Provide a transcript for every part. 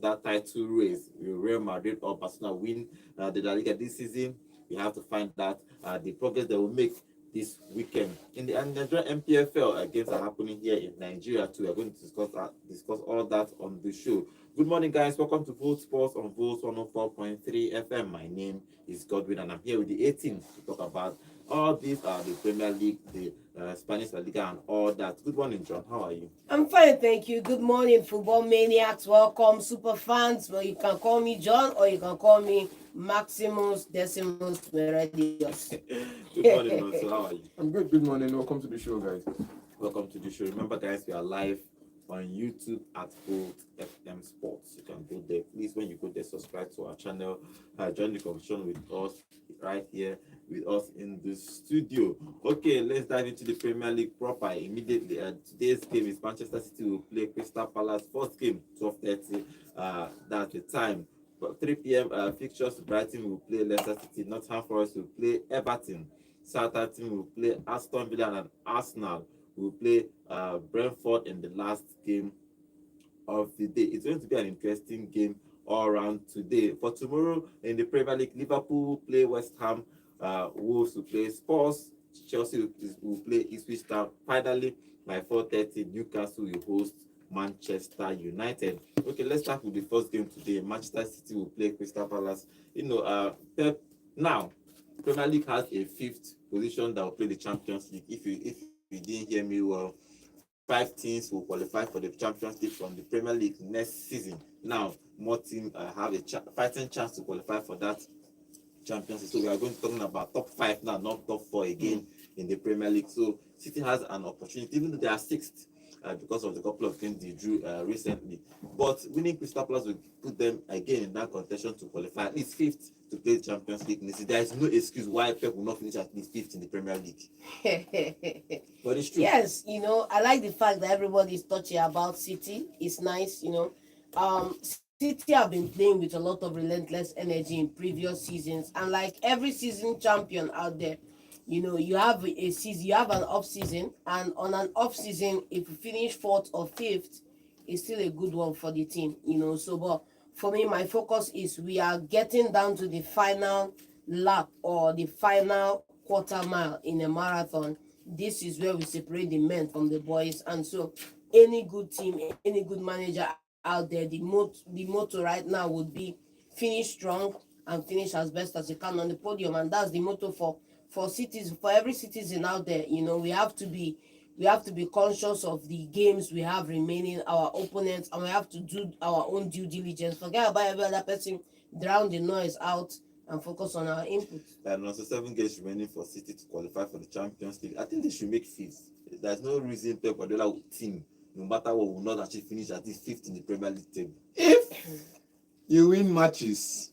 that title race. Will Real Madrid or Barcelona win the La Liga this season? We have to find out the progress they will make this weekend. In the Nigerian MPFL games are happening here in Nigeria too. We're going to discuss all that on the show. Good morning, guys. Welcome to Volt Sports on Volt 104.3 FM. My name is Godwin, and I'm here with the 18th to talk about all these are the Premier League, the Spanish La Liga, and all that. Good morning, John. How are you? I'm fine, thank you. Good morning, football maniacs. Welcome, super fans. Well, you can call me John or you can call me Maximus Decimus Meridius. Good morning, Nonso. How are you? I'm good. Good morning. Welcome to the show, guys. Welcome to the show. Remember, guys, we are live on YouTube at Gold FM Sports. You can go there. Please, when you go there, subscribe to our channel. Join the conversation with us right here with us in the studio. Okay, let's dive into the Premier League proper immediately. Today's game is Manchester City will play Crystal Palace. First game, 12:30. That's the time. 3 p.m. Fixtures: Brighton will play Leicester City. Nottingham Forest will play Everton. Southampton will play Aston Villa, and Arsenal will play Brentford in the last game of the day. It's going to be an interesting game all around today. For tomorrow in the Premier League, Liverpool will play West Ham, Wolves will play Spurs, Chelsea will play Ipswich Town. Finally, by 4:30, Newcastle will host Manchester United. Okay, let's start with the first game today. Manchester City will play Crystal Palace. Pep now. Premier League has a fifth position that will play the Champions League. If you didn't hear me well, 5 teams will qualify for the Champions League from the Premier League next season. Now, more teams have a fighting chance to qualify for that Champions League. So we are going to talking about top 5 now, not top 4 again in the Premier League. So City has an opportunity, even though they are sixth. Because of the couple of games they drew recently. But winning Crystal Palace will put them again in that contention to qualify at least fifth to play the Champions League. There is no excuse why Pep will not finish at least fifth in the Premier League. But it's true. Yes, I like the fact that everybody is touchy about City. It's nice, City have been playing with a lot of relentless energy in previous seasons, and like every season champion out there, you have a season, you have an off season, and on an off season, if you finish fourth or fifth, it's still a good one for the team. So, but for me, my focus is we are getting down to the final lap or the final quarter mile in a marathon. This is where we separate the men from the boys, and so any good team, any good manager out there, the motto right now would be finish strong and finish as best as you can on the podium, and that's the motto for cities, for every citizen out there. We have to be conscious of the games we have remaining, our opponents, and we have to do our own due diligence. Forget about every other person, drown the noise out, and focus on our input. And also 7 games remaining for City to qualify for the Champions League. I think they should make fifth. There's no reason Pep Guardiola team, no matter what, will not actually finish at least fifth in the Premier League table. If you win matches,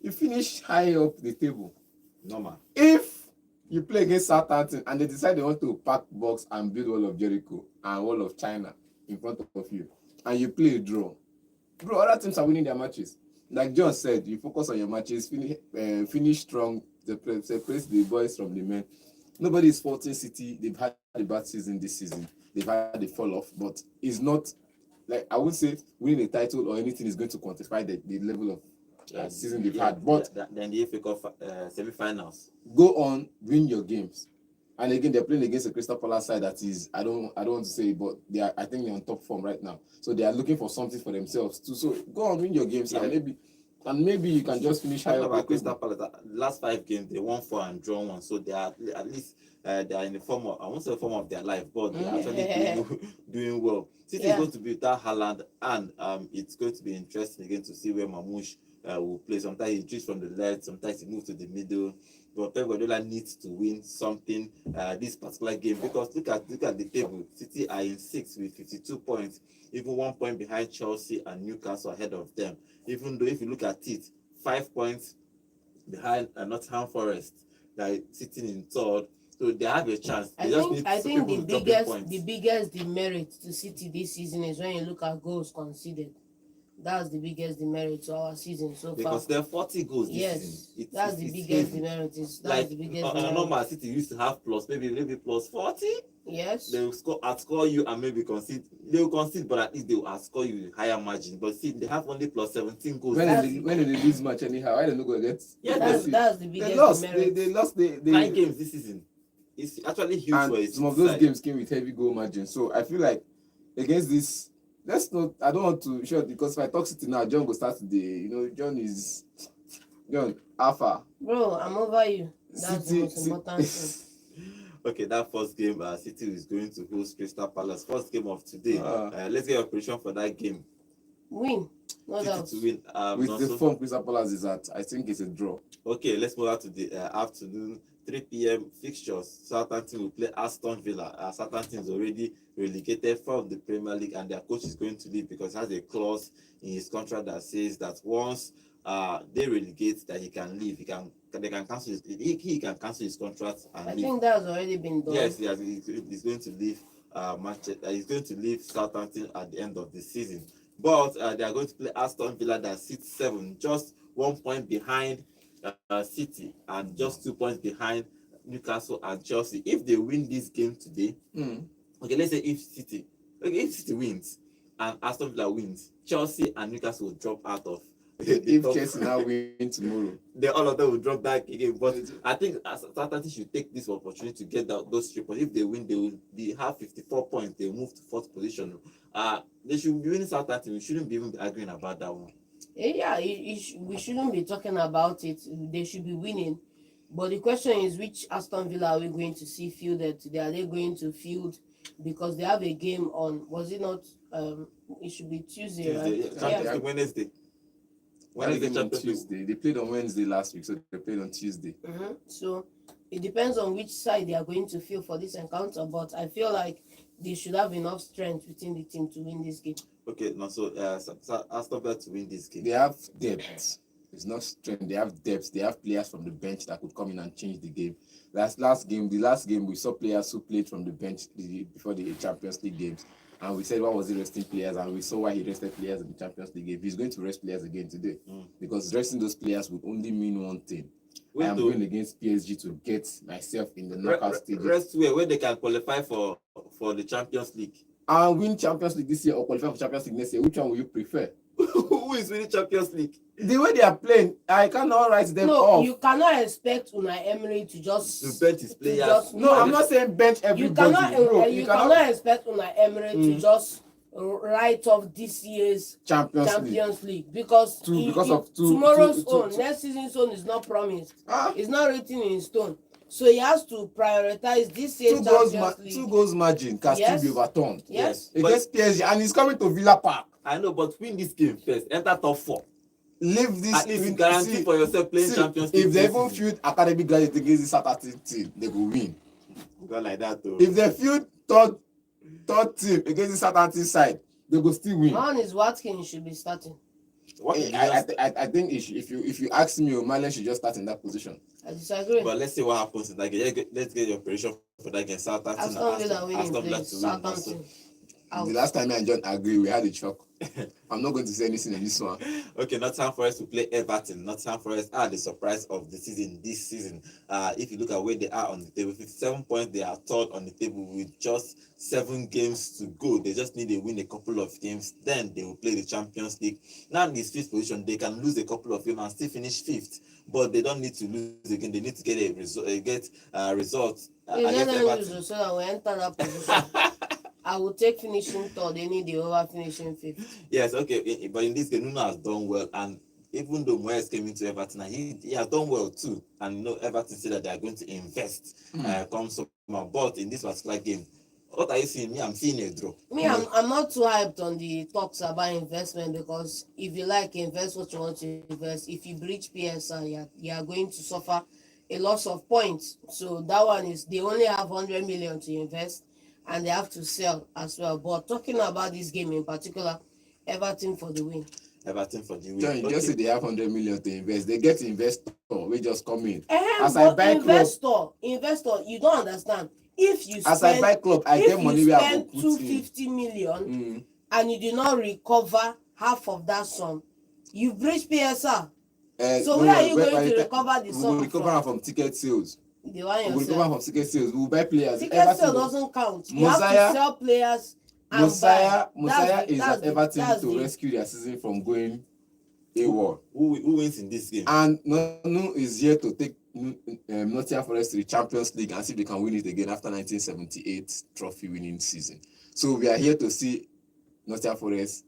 you finish high up the table. Normal. If you play against Southampton and they decide they want to pack box and build wall of Jericho and wall of China in front of you, and you play a draw, bro, other teams are winning their matches. Like John said, you focus on your matches, finish strong, separate the boys from the men. Nobody is faulting City. They've had a bad season this season. They've had a fall off, but it's not like I would say winning a title or anything is going to quantify the level of season they've had. But then the FA Cup semi-finals. Go on, win your games. And again, they're playing against a Crystal Palace side that is, I don't want to say, but I think they're on top form right now. So they are looking for something for themselves too. So go on, win your games, and maybe you can just finish higher. About Crystal Palace, last 5 games they won 4 and drawn 1, so they are at least they are in the form of, I won't say the form of their life, but they are actually doing well. City is going to be without Haaland, and it's going to be interesting again to see where Mamouche will play. Sometimes he drifts from the left, sometimes he moves to the middle. But Pep Guardiola needs to win something this particular game, because look at the table. City are in 6th with 52 points, even 1 point behind Chelsea and Newcastle ahead of them. Even though if you look at it, 5 points behind Nottingham Forest, that is sitting in 3rd. So they have a chance. I think the biggest demerit to City this season is when you look at goals conceded. That's the biggest demerit to our season so They far. consider 40 goals this Yes, season. that's the It's biggest heavy. demerit. That's Like the biggest on a demerit. normal City used to have plus maybe plus 40. Yes. They will outscore you and maybe concede. They will concede, but at least they will outscore you with higher margin. But see, they have only plus 17 goals. When they lose match anyhow, I don't know go get. Yeah, That's the They biggest lost. demerit. They lost. 9 games this season. It's actually huge for And it. some of those games came with heavy goal margin. So I feel like against this, let's not. I don't want to short because if I talk City now, John will start today. John Alpha. Bro, I'm over you. That's the most important thing. Okay, that first game, City is going to host Crystal Palace. First game of today. Let's get your prediction for that game. Win. No City doubt. to win. With the form Crystal Palace is at, I think it's a draw. Okay, let's move on to the afternoon 3 p.m. fixtures. Southampton will play Aston Villa. Southampton is already relegated from the Premier League, and their coach is going to leave because he has a clause in his contract that says that once they relegate, that he can leave. They can cancel he can cancel his contract and I leave. think that's already been done. Yes, he's going to leave Manchester. He's going to leave Southampton at the end of the season. But they are going to play Aston Villa that sits 7th, just 1 point behind City and just 2 points behind Newcastle and Chelsea. If they win this game today, okay, let's say if City wins and Aston Villa wins, Chelsea and Newcastle will drop out of. If Chelsea now win tomorrow, all of them will drop back again. But I think Southampton should take this opportunity to get those 3 points. If they win, they have 54 points. They move to 4th position. They should be winning Southampton. We shouldn't be even arguing about that one. Yeah, we shouldn't be talking about it. They should be winning. But the question is, which Aston Villa are we going to see fielded today? Are they going to field because they have a game on? Was it not? It should be Tuesday, right? Yeah. Wednesday. On Tuesday. They played on Wednesday last week, so they played on Tuesday. So it depends on which side they are going to field for this encounter. But I feel like they should have enough strength within the team to win this game. Okay, now so Aston Villa to win this game. They have depth. It's not strength. They have depth. They have players from the bench that could come in and change the game. The last game, we saw players who played from the bench before the Champions League games. And we said, why was he resting players? And we saw why he rested players in the Champions League game. He's going to rest players again today. Because resting those players would only mean one thing. I am going against PSG to get myself in the knockout stage. Rest where they can qualify for the Champions League. And win Champions League this year or qualify for Champions League next year. Which one will you prefer? Who is winning Champions League? The way they are playing, I cannot write them off. No, you cannot expect Unai Emery to just bench his players. No, I'm not saying bench everybody. You cannot expect Unai Emery to just write off this year's Champions League because tomorrow's own, next season's own is not promised. It's not written in stone. So he has to prioritize this year's Champions League. 2 goals margin can still be overturned. Yes. Against PSG, and he's coming to Villa Park. I know, but win this game first. Enter top 4. Leave this. At least guarantee for yourself playing Champions League. If they even field academy graduates against the Southampton team, they will win. Not like that though. If they field third team against the Southampton side, they will still win. Man, is Watkins should be starting. I think if you ask me, O'Malley should just start in that position. I disagree. But let's see what happens in that game. Let's get your prediction for that game. Southampton. Aston Villa winning. Southampton. The last time me and John agree, we had a shock. I'm not going to say anything in this one. Okay, Nottingham Forest to play Everton. Nottingham Forest are the surprise of the season this season. If you look at where they are on the table, 57 points, they are third on the table with just 7 games to go. They just need to win a couple of games, then they will play the Champions League. Now in this 5th position, they can lose a couple of games and still finish 5th, but they don't need to lose again. They need to get a result. Against Everton. So that we enter that position. I will take finishing 3rd. They need the over finishing 5th. Yes, okay. But in this game, Nuno has done well. And even though Moyes came into Everton, he has done well too. And Everton said that they are going to invest come summer. But in this particular game, what are you seeing? Me, I'm seeing a draw. I'm not too hyped on the talks about investment because if you invest what you want to invest. If you breach PSI, you are going to suffer a loss of points. So that one is, they only have 100 million to invest. And they have to sell as well. But talking about this game in particular, Everton for the win. Everton for the win. John, you just say they have 100 million to invest. They get investor. We just come in. As I buy investor, you don't understand. If you I buy club, I get money where I spend 250 million and you do not recover half of that sum, you breach PSR. So No, where are no, you by going the to time- recover the We will sum recover from? from ticket sales. The one We will recover yourself. from ticket sales. We will buy players. Ticket Everton sale was- doesn't count. You have Mosiah- to sell players and Mosiah buy. is at Everton that's to the- rescue their season from going AWOL. Who wins in this game? And Nonu is here to take Nottingham Forest to the Champions League and see if they can win it again after 1978 trophy winning season. So we are here to see Nottingham Forest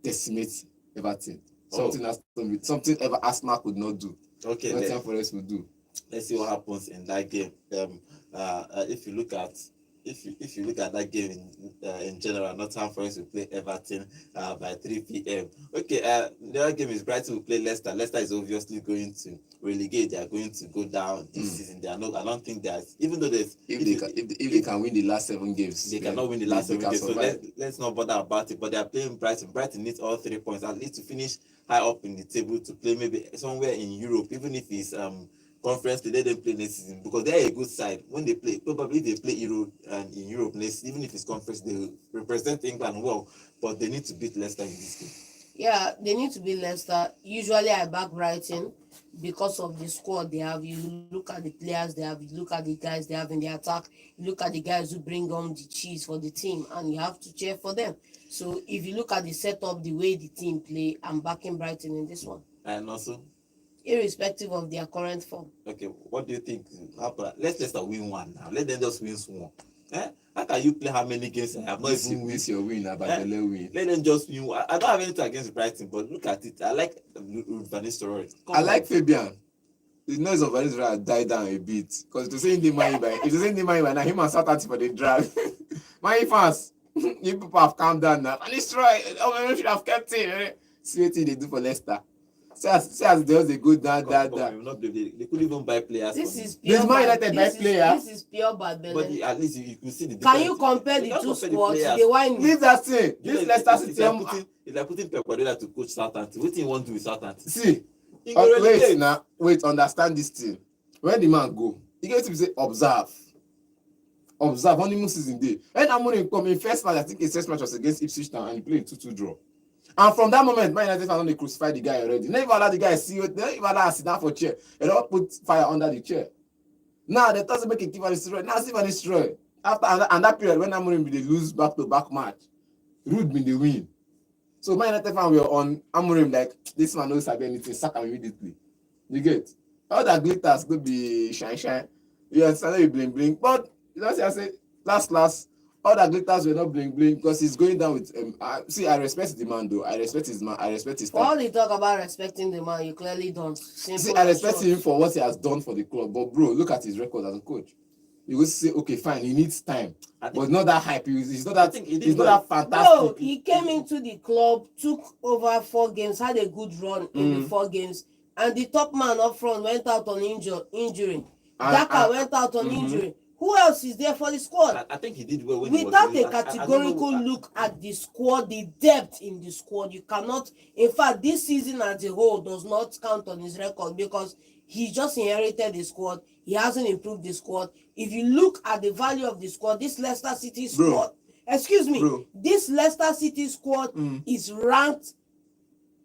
decimate Everton. Something ever Arsenal could not do. Okay, Nottingham Forest will do. let's see what happens in that game. If you look at that game in general, Nottingham Forest will play Everton by 3 p.m. Okay, the other game is Brighton will play Leicester. Leicester is obviously going to relegate. They are going to go down this season. I don't think there's, even though there's, If they can win the last 7 games, they cannot win the last 7 games. So survive. let's not bother about it. But they are playing Brighton. Brighton needs all 3 points at least to finish high up in the table to play maybe somewhere in Europe, even if it's conference. They let them play next season because they're a good side. When they play, probably they play Euro and in Europe next, even if it's conference, they will represent England well. But they need to beat Leicester in this game. Yeah, they need to be Leicester. Usually I back Brighton because of the squad they have. You look at the players they have, you look at the guys they have in the attack, you look at the guys who bring on the cheese for the team, and you have to cheer for them. So if you look at the setup, the way the team play, I'm backing Brighton in this one, And also, irrespective of their current form. okay, what do you think happen? Let Leicester win one now. Let them just win one. How can you play how many games I have not even win? This your win, Abadele win. Let them just win one. I don't have anything against Brighton, but look at it. I like Van Nistelrooy. I like Fabian. The noise of Van Nistelrooy died down a bit because to say the money by now, him and Southampton for the drag. My fans, you people have calmed down now. Van Nistelrooy, we should have kept him. See what they do for Leicester. See as they go down. They couldn't even buy players. This for is him. pure This Man United by player. This is pure bad But belly. at least you could see the Can difference. you compare the can't two compare squads? players. The one Leave that thing. You know, This Leicester it's City. like putting Pep Guardiola to coach Southampton. What do you want to do with Southampton? See, He go relegate. wait, understand this thing. When the man go, he get to say observe. Honeymoon season day. When Amorim come in first match, I think his first match was against Ipswich Town and he played 2-2 draw. And from that moment, Man United fans they crucify the guy already. Never allow the guy see you. Never allow him sit down for chair. They don't put fire under the chair. Now they doesn't make it give destroy. Now Stephen destroy. After and that period when Amorim they lose back-to-back match, Rude been the win. So Man United fans were on Amorim like this man knows sabi anything, sack him immediately. You get all that glitters could be shine. You understand? You bling. But you know what I say last. All that glitters were not bling because he's going down with see, I respect the man though. I respect his man. I respect his For all time. the talk about respecting the man, you clearly don't. See, Simple I and respect short. him for what he has done for the club. But bro, look at his record as a coach. You will say, okay, fine, he needs time. But not that hype. He's not that he's not that Bro, fantastic. he came into the club, took over 4 games, had a good run in the 4 games, and the top man up front went out on injury. Daka went out on injury. Who else is there for the squad? I think he did well when Without he a was I don't categorical know. look at the squad, the depth in the squad, you cannot. In fact, this season as a whole does not count on his record because he just inherited the squad. He hasn't improved the squad. If you look at the value of the squad, this Leicester City squad, this Leicester City squad is ranked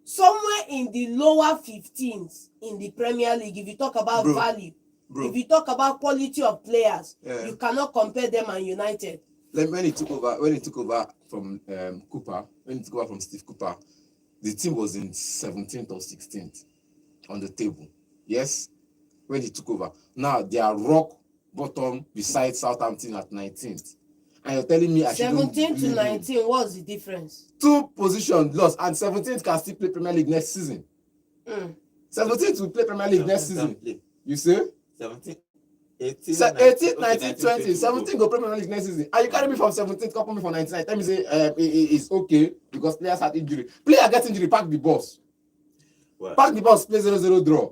somewhere in the lower 15s in the Premier League. If you talk about value. If you talk about quality of players, you cannot compare them and United. When he took over from Cooper, when he took over from Steve Cooper, the team was in 17th or 16th on the table. Yes, when he took over. Now they are rock bottom beside Southampton at 19th. And you're telling me I shouldn't 17 to believe 19, what's the difference? 2 positions lost, and 17th can still play Premier League next season. 17th will play Premier League next season. You say? 17, 18, 19, 20, 17 go Premier League next season. And you carry me from 17, couple me for 19. Tell me say it's okay because players had injury. Player get injury, pack the boss. Well, Pack the boss, play 0-0 draw.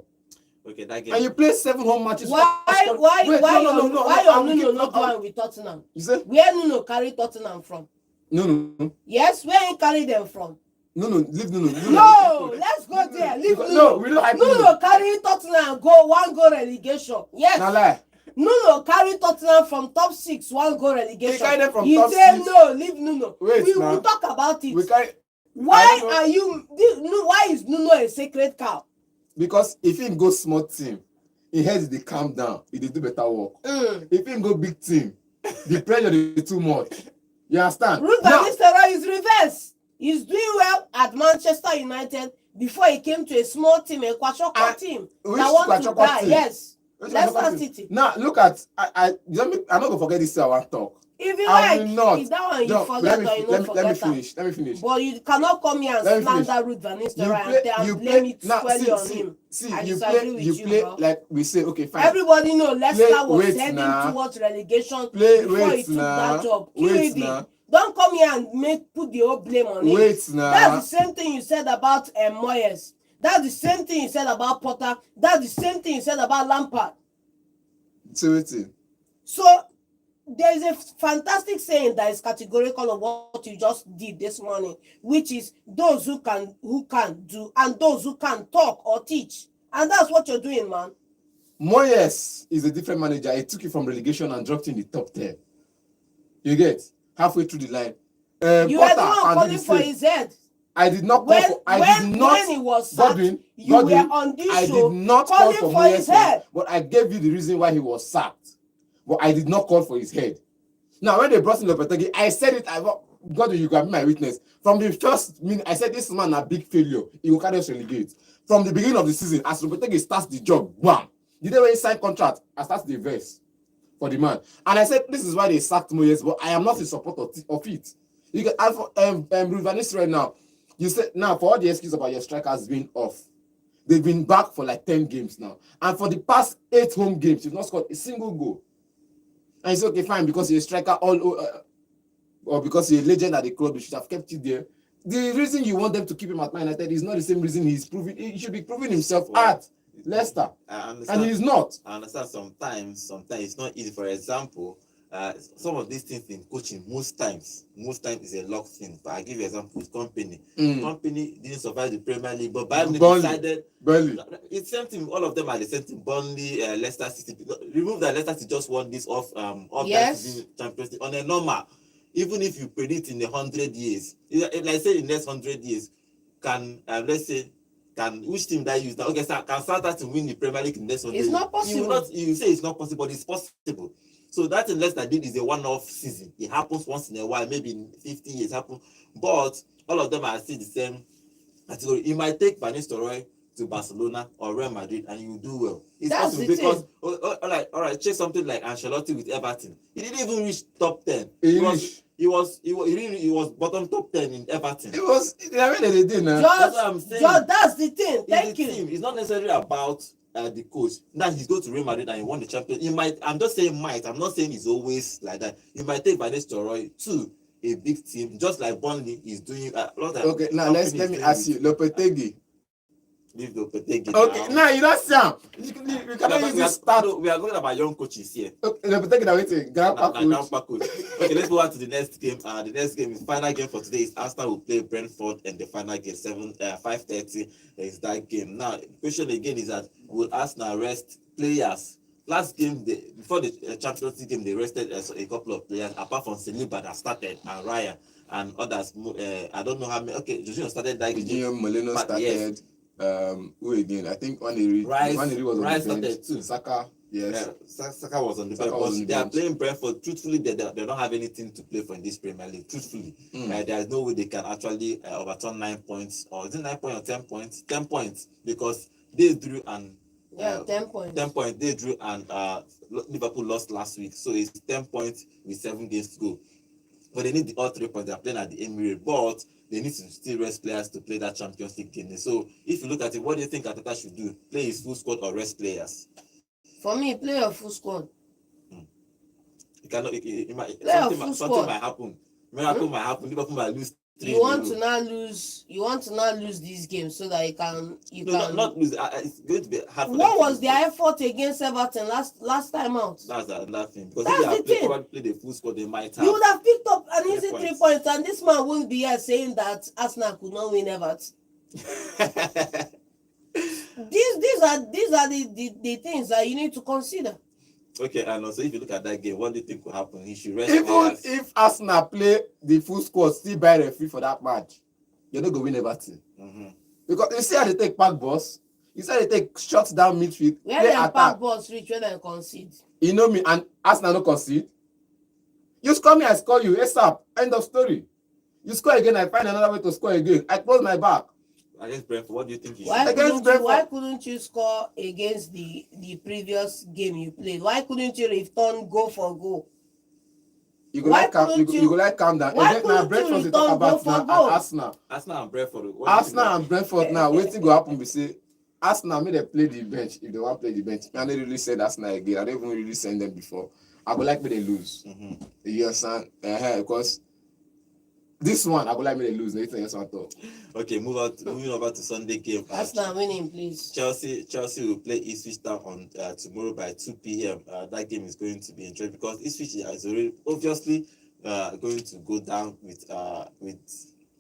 okay, that game. And you play 7 home matches. Why Nuno not going with Tottenham? You say? Where Nuno carry Tottenham from? No. Yes, where he carry them from? Leave Nuno. No, let's go there. Leave Nuno. No, we don't hype Nuno carry Tottenham go 1 goal relegation. Yes. Now lie. Nuno carry Tottenham from top 6 1 goal relegation. He carry them from he top say 6. no, leave Nuno. Wait, we now. will talk about it. We carry Why is Nuno a sacred cow? Because if him go small team, he head dey calm down, he dey do better work. If him go big team, the pressure is too much. You understand? Ruud van Nistelrooy is reverse. He's doing well at Manchester United before he came to a small team, a Kwashiorkor team that want to die. Yes, Leicester City. Now look at I'm not gonna forget this thing I want to talk. If you I like, will not. if that one you No, forget or you not let me forget finish. But you cannot come here and slander Ruud van Nistelrooy and blame it squarely on him. See, I you disagree play, with you play bro. like we say, okay, fine. Everybody know Leicester was wait heading now. towards relegation Play, before he wait took now. that job. Wait QED. now. Don't come here and put the whole blame on him. Wait now. That's the same thing you said about Moyes. That's the same thing you said about Potter. That's the same thing you said about Lampard. So there is a fantastic saying that is categorical of what you just did this morning, which is those who can do and those who can talk or teach. And that's what you're doing, man. Moyes is a different manager. He took you from relegation and dropped you in the top 10. You get halfway through the line. You were the one calling for his head. I did not call for. When he was sacked, you were on this I show did not call calling for for his head. But I gave you the reason why he was sacked. But I did not call for his head. Now, when they brought in Lopetegui, I said it. God, you can be my witness. From the first minute, I said this man a big failure. He will carry us relegate. From the beginning of the season, as Lopetegui starts the job, bam. The day when he signed contract, I start the verse for the man. And I said this is why they sacked Moyes, but I am not in support of it. You can for Ruud van Nistelrooy right now. You said now for all the excuse about your strikers being off, they've been back for like 10 games now. And for the past 8 home games, you've not scored a single goal. And it's okay, fine, because you're a striker or because you're a legend at the club, you should have kept you there. The reason you want them to keep him at Man United is not the same reason he's proving. He should be proving himself at Leicester. And he's not. I understand sometimes it's not easy. For example, some of these things in coaching, most times is a luck thing. But I give you an example with Company. Company didn't survive the Premier League, but Bayern decided. It's same thing. All of them are the same thing. Burnley, Leicester City. Remove that Leicester City just won this off that season Champions League on a normal. Even if you predict in 100 years, like I say in the next 100 years, can let's say. Which team that use that? Okay, so can Southampton win the Premier League in the next 100 years? It's not possible. You say it's not possible, but it's possible. So that in Leicester did is a one-off season. It happens once in a while, maybe in 50 years happen. But all of them are still the same category. You might take Van Nistelrooy to Barcelona or Real Madrid and you do well. It's That's possible because all right, check something like Ancelotti with Everton. He didn't even reach top 10. He was bottom top 10 in Everton. It was I mean they did now. That's what I'm saying. That's the thing. Thank you. It's not necessarily about the coach. Now he's going to Real Madrid and he won the champion. He might. I'm just saying might. I'm not saying he's always like that. You might take Van Nistelrooy to a big team, just like Burnley is doing. Okay, now let me ask you, Lopetegui. Leave Lopetegui. Okay, now you don't sound. You cannot use this start. We are talking about young coaches here. Okay, Lopetegui now waiting. Grandpa coach. Okay, let's go on to the next game. The next game is final game for today. Is Arsenal will play Brentford, and the final game 5:30 is that game. Now, the question again is that will Arsenal rest players? Last game, before the Champions League game, they rested a couple of players apart from Saliba that started and Raya and others. I don't know how many. Okay, Jorginho started that game. Jorginho, Molino started. Yes. Who again? I think Waneri was on the bench too. Saka, yes. Saka was on the bench. They are playing Brentford. Truthfully, they don't have anything to play for in this Premier League. Truthfully, there is no way they can actually overturn 9 points, or is it 9 points or 10 points? 10 points because they drew and 10 points. 10 points. They drew and Liverpool lost last week, so it's 10 points with 7 games to go. But they need all 3 points. They are playing at the Emirates, but they need to still rest players to play that Champions League game. So if you look at it, what do you think Arteta should do? Play his full squad or rest players? For me, play a full squad. You cannot. Something might happen. Miracle might happen. Liverpool might lose. You want to not lose these games so that you can. Not lose. It's going to be hard. What was their effort against Everton last time out? That's another thing. Because that's if they probably play the full squad, they might have. You would have picked up an easy 3 points, and this man won't be here saying that Arsenal could not win Everton. These are the things that you need to consider. Okay, and also if you look at that game, what do you think will happen? He should rest. Even if Arsenal play the full squad, still buy referee for that match. you're not going to win Everton. Mm-hmm. Because you see how they take back boss, you see how they take shots down midfield, Where play dem attack. pack balls reach, where dem concede. You know me, and Arsenal no concede. You score me, I score you. ASAP. End of story. You score again, I find another way to score again. I close my back. Against Brentford, what do you think you Why should Against couldn't you score against the previous game you played? Why couldn't you return goal for goal? You go Why like calm, couldn't you go like calm down. why Again, now couldn't Brentford you they talk return about goal for now and goal? Arsenal. Arsenal and Brentford? What do you Arsenal think and Brentford now, waiting go happen. We say Arsenal may they play the bench if they want to play the bench. I don't really send Arsenal again. I don't even really send them before. I go like me they lose. Mm-hmm. You understand? Because this one I go like me they lose. Nothing else at all. Okay, moving over to Sunday game. Arsenal winning, please. Chelsea will play Ipswich Town on tomorrow by 2 p.m. That game is going to be interesting because Ipswich is already obviously going to go down with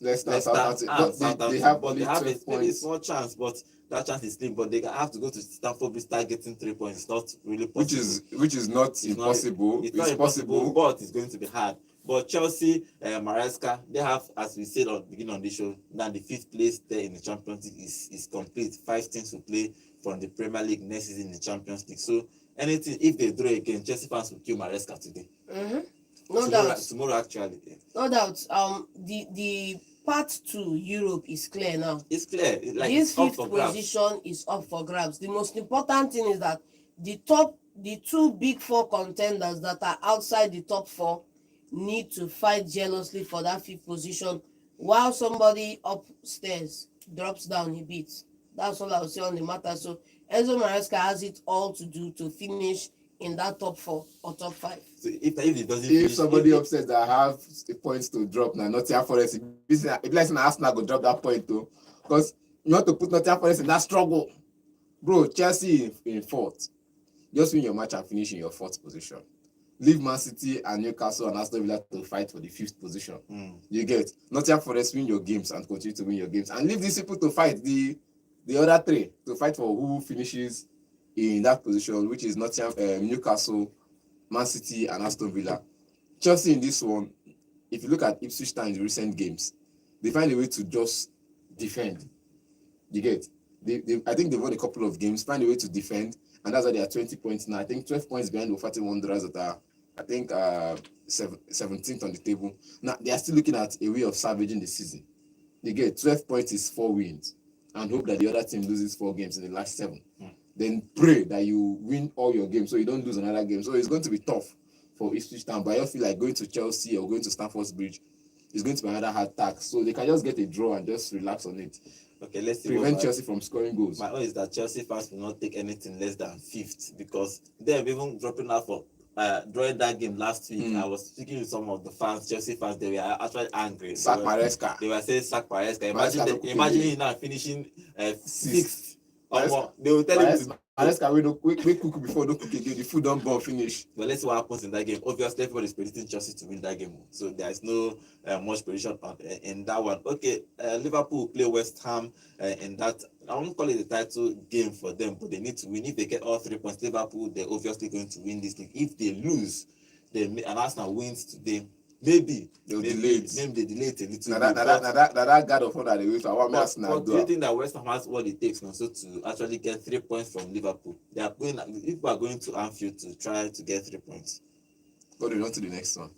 Leicester, Southampton, Southampton. They have but only they have 12 a maybe points, small chance, but that chance is slim. But they have to go to Stamford Bridge, start getting 3 points. It's not really possible. which is not impossible. It's not impossible, but it's going to be hard. But Chelsea, Maresca, they have, as we said on the beginning of the show, now the 5th place there in the Champions League is complete. 5 teams to play from the Premier League next season in the Champions League. So anything, if they draw again, Chelsea fans will kill Maresca today. Mm-hmm. No tomorrow, doubt. Tomorrow, actually. No doubt. The path to Europe is clear now. It's clear. This 5th position is up for grabs. The most important thing is that the 2 big 4 contenders that are outside the top 4 need to fight jealously for that 5th position while somebody upstairs drops down a bit. That's all I'll say on the matter. So Enzo Maresca has it all to do to finish in that top 4 or top 5. So if it doesn't if finish, somebody upsets that have the points to drop now, Nottingham Forest, if like Arsenal go drop that point too, because you want to put Nottingham Forest in that struggle, bro. Chelsea in 4th, just win your match and finish in your 4th position. Leave Man City and Newcastle and Aston Villa to fight for the 5th position. You get Nottingham Forest, win your games and continue to win your games, and leave these people to fight the other 3 to fight for who finishes in that position, which is Nottingham, Newcastle, Man City and Aston Villa. Chelsea in this one, if you look at Ipswich Town in the recent games, they find a way to just defend. You get? I think they've won a couple of games, find a way to defend, and that's why they are 20 points now. I think 12 points behind the Wolverhampton Wanderers that are, I think, 17th on the table. Now, they are still looking at a way of salvaging the season. You get 12 points is 4 wins, and hope that the other team loses 4 games in the last 7. Then pray that you win all your games so you don't lose another game. So it's going to be tough for Ipswich Town, but I feel like going to Chelsea or going to Stamford Bridge is going to be another hard task. So they can just get a draw and just relax on it. Okay, let's see. Prevent Chelsea from scoring goals. My own is that Chelsea fans will not take anything less than 5th because they've even dropping out for drawing that game last week. I was speaking with some of the fans, Chelsea fans. They were actually angry. Sack Maresca. They were saying sack Maresca. Imagine him now finishing 6th. They will tell him to Maresca we cook before don't cook again. The food don't burn finish. But let's see what happens in that game. Obviously, everybody is predicting Chelsea to win that game, so there is no much prediction in that one. Okay, Liverpool will play West Ham in that. I won't call it a title game for them, but they need to win. If they get all 3 points, Liverpool, they're obviously going to win this league. If they lose, and Arsenal wins today, maybe they delay it a little bit. That God of honor they wait for. But do you think that West Ham has what it takes also to actually get 3 points from Liverpool? People are going to Anfield to try to get 3 points. Go on to the next one.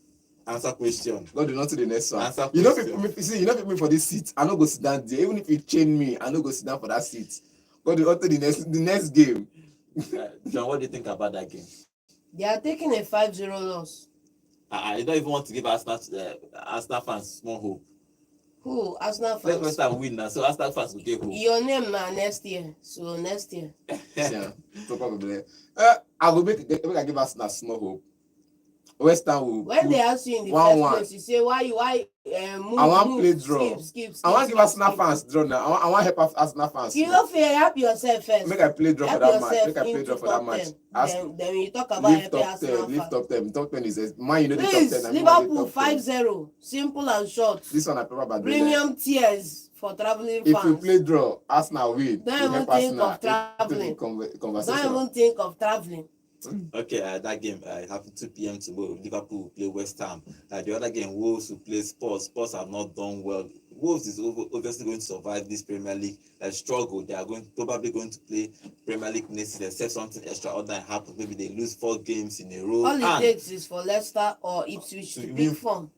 Answer question. Go on to the next one. Answer you know, question. you know people for this seat. I don't go sit down there. Even if you chain me, I don't go sit down for that seat. Go on to the next game. John, what do you think about that game? They are taking a 5-0 loss. I don't even want to give Arsenal fans small hope. Who? Arsenal Let fans? West Ham win now, so Arsenal fans will get hope. Your name now next year. So next year. Yeah, probably. I will make I give Arsenal small hope. West Ham will. When they ask you in the 1-1. first place, you say why move. I want play draw. Skip. I want give Arsenal fans draw now. I want help Arsenal fans. You don't fear, help yourself first. Make I play draw for Help that match. yourself Make I play into draw for that top match. 10. Then you talk about Leave helping top Arsenal 10. Leave fans. top 10. Top 10 is man. You know the top Please, 10. Liverpool 5-0. Simple and short. This one I prefer bad. Premium tiers for traveling If fans. we play draw, Arsenal win. Don't even think of traveling. Conversation. Don't even think of traveling. Okay, that game happened 2 p.m. tomorrow. Liverpool will play West Ham. The other game, Wolves will play Spurs. Spurs have not done well. Wolves is obviously going to survive this Premier League struggle. They are probably going to play Premier League next season, except something extraordinary happens. Maybe they lose 4 games in a row. All it takes is for Leicester or Ipswich to pick form.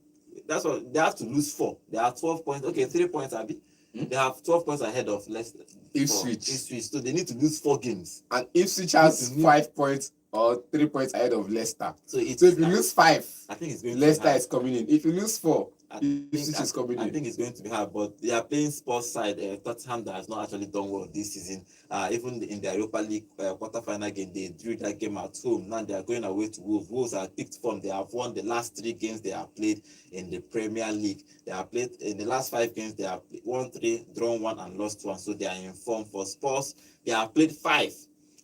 That's what they have to lose 4. They are 12 points. Okay, 3 points, Abby. They have 12 points ahead of Leicester. Ipswich. So they need to lose 4 games. And Ipswich has 5 points or 3 points ahead of Leicester. So if you lose 5, I think it's going Leicester is coming in. If you lose 4, Ipswich is coming in. I think it's going to be hard, but they are playing Spurs side. Tottenham that has not actually done well this season. Even in the Europa League quarterfinal game, they drew that game at home. Now they are going away to Wolves. Wolves are picked form. They have won the last 3 games they have played in the Premier League. They have played in the last 5 games. They have won 3, drawn 1, and lost 1. So they are in form. For Spurs, they have played 5.